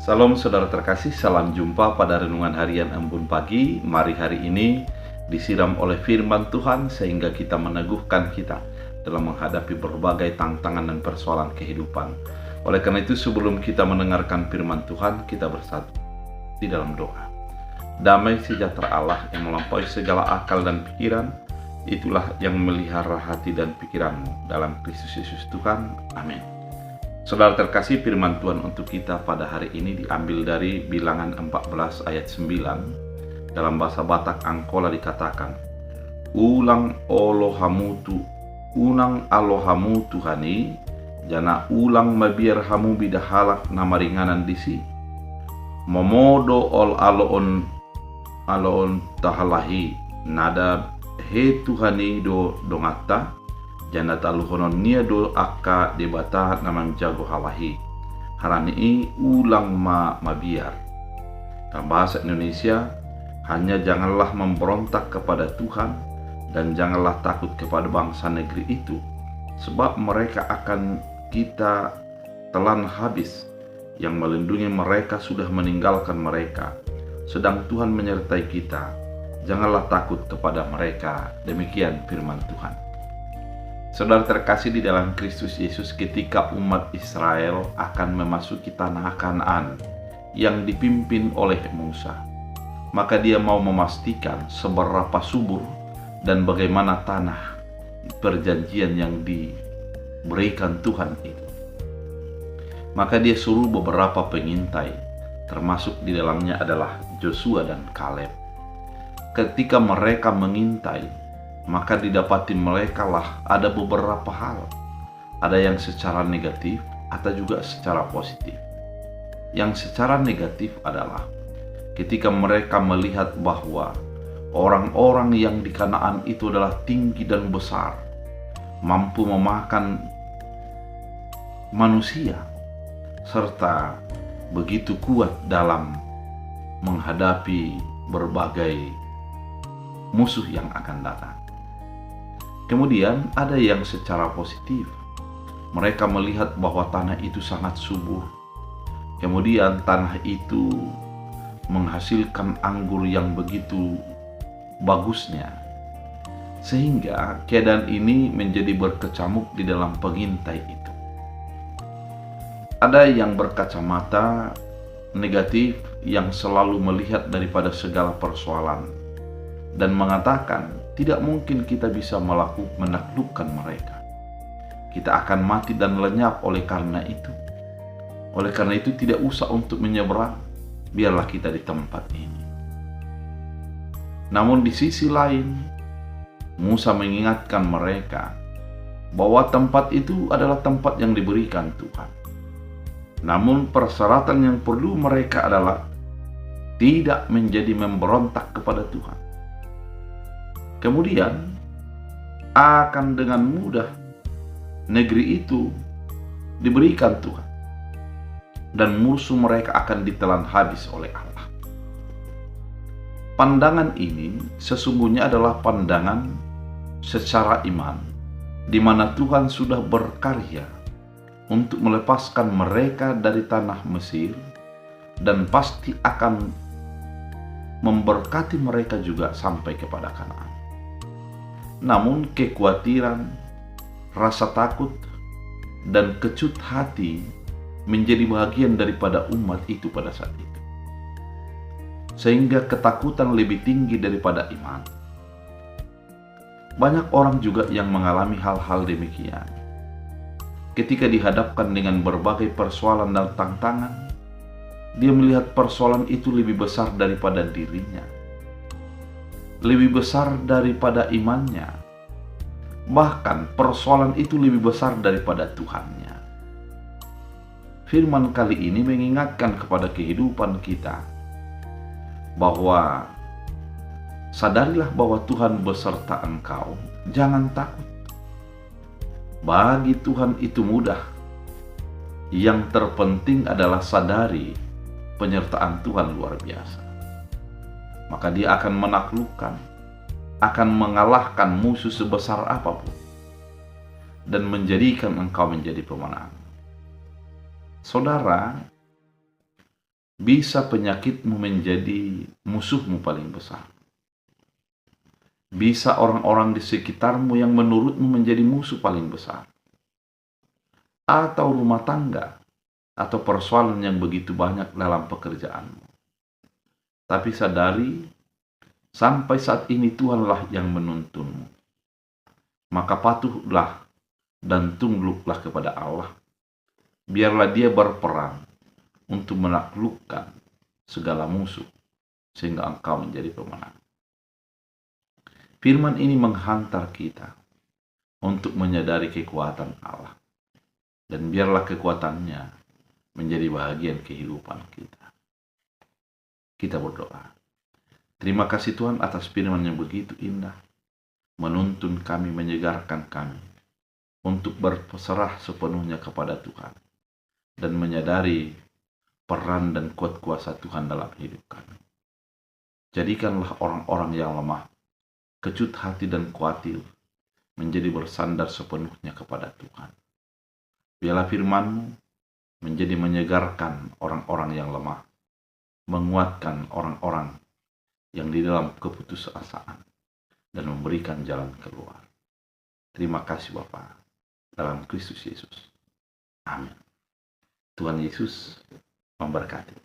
Salam saudara terkasih, salam jumpa pada renungan harian Embun Pagi. Mari hari ini disiram oleh firman Tuhan sehingga kita meneguhkan kita dalam menghadapi berbagai tantangan dan persoalan kehidupan. Oleh karena itu, sebelum kita mendengarkan firman Tuhan, kita bersatu di dalam doa. Damai sejahtera Allah yang melampaui segala akal dan pikiran, itulah yang memelihara hati dan pikiranmu dalam Kristus Yesus Tuhan. Amin. Saudara terkasih, firman Tuhan untuk kita pada hari ini diambil dari Bilangan 14 ayat 9. Dalam bahasa Batak Angkola dikatakan, Unang alohamu Tuhani, jana ulang mabiar hamu bidahalak nama ringanan disi. Momodo aloon tahalahi, nada he Tuhani do dongata, jana taluhonon nia do akka debata namang jago halahi. Harani ulang mabiar. Dalam bahasa Indonesia, hanya janganlah memberontak kepada Tuhan dan janganlah takut kepada bangsa negeri itu, sebab mereka akan kita telan habis. Yang melindungi mereka sudah meninggalkan mereka, sedang Tuhan menyertai kita. Janganlah takut kepada mereka. Demikian firman Tuhan. Saudara terkasih di dalam Kristus Yesus, ketika umat Israel akan memasuki tanah Kanaan yang dipimpin oleh Musa, maka dia mau memastikan seberapa subur dan bagaimana tanah perjanjian yang diberikan Tuhan itu. Maka dia suruh beberapa pengintai, termasuk di dalamnya adalah Joshua dan Kaleb. Ketika mereka mengintai, maka didapati mereka lah ada beberapa hal. Ada yang secara negatif atau juga secara positif. Yang secara negatif adalah ketika mereka melihat bahwa orang-orang yang di Kanaan itu adalah tinggi dan besar, mampu memakan manusia, serta begitu kuat dalam menghadapi berbagai musuh yang akan datang. Kemudian ada yang secara positif. Mereka melihat bahwa tanah itu sangat subur. Kemudian tanah itu menghasilkan anggur yang begitu bagusnya, sehingga keadaan ini menjadi berkecamuk di dalam pengintai itu. Ada yang berkacamata negatif yang selalu melihat daripada segala persoalan dan mengatakan tidak mungkin kita bisa menaklukkan mereka. Kita akan mati dan lenyap oleh karena itu. Oleh karena itu tidak usah untuk menyeberang, biarlah kita di tempat ini. Namun di sisi lain, Musa mengingatkan mereka bahwa tempat itu adalah tempat yang diberikan Tuhan. Namun persyaratan yang perlu mereka adalah tidak menjadi memberontak kepada Tuhan. Kemudian akan dengan mudah negeri itu diberikan Tuhan, dan musuh mereka akan ditelan habis oleh Allah. Pandangan ini sesungguhnya adalah pandangan secara iman, di mana Tuhan sudah berkarya untuk melepaskan mereka dari tanah Mesir dan pasti akan memberkati mereka juga sampai kepada Kanaan. Namun kekhawatiran, rasa takut, dan kecut hati menjadi bagian daripada umat itu pada saat itu. Sehingga ketakutan lebih tinggi daripada iman. Banyak orang juga yang mengalami hal-hal demikian. Ketika dihadapkan dengan berbagai persoalan dan tantangan, dia melihat persoalan itu lebih besar daripada dirinya, lebih besar daripada imannya, bahkan persoalan itu lebih besar daripada Tuhannya. Firman kali ini mengingatkan kepada kehidupan kita bahwa sadarilah bahwa Tuhan beserta engkau, jangan takut. Bagi Tuhan itu mudah. Yang terpenting adalah sadari penyertaan Tuhan luar biasa. Maka dia akan menaklukkan, akan mengalahkan musuh sebesar apapun, dan menjadikan engkau menjadi pemenang. Saudara, bisa penyakitmu menjadi musuhmu paling besar. Bisa orang-orang di sekitarmu yang menurutmu menjadi musuh paling besar. Atau rumah tangga, atau persoalan yang begitu banyak dalam pekerjaanmu. Tapi sadari, sampai saat ini Tuhanlah yang menuntunmu. Maka patuhlah dan tunduklah kepada Allah. Biarlah Dia berperang untuk menaklukkan segala musuh, sehingga engkau menjadi pemenang. Firman ini menghantar kita untuk menyadari kekuatan Allah. Dan biarlah kekuatannya menjadi bahagian kehidupan kita. Kita berdoa. Terima kasih Tuhan atas firman yang begitu indah, menuntun kami, menyegarkan kami, untuk berserah sepenuhnya kepada Tuhan, dan menyadari peran dan kuat kuasa Tuhan dalam hidup kami. Jadikanlah orang-orang yang lemah, kecut hati dan khawatir, menjadi bersandar sepenuhnya kepada Tuhan. Biarlah firman-Mu menjadi menyegarkan orang-orang yang lemah, menguatkan orang-orang yang di dalam keputusasaan, dan memberikan jalan keluar. Terima kasih Bapa, dalam Kristus Yesus. Amin. Tuhan Yesus memberkati.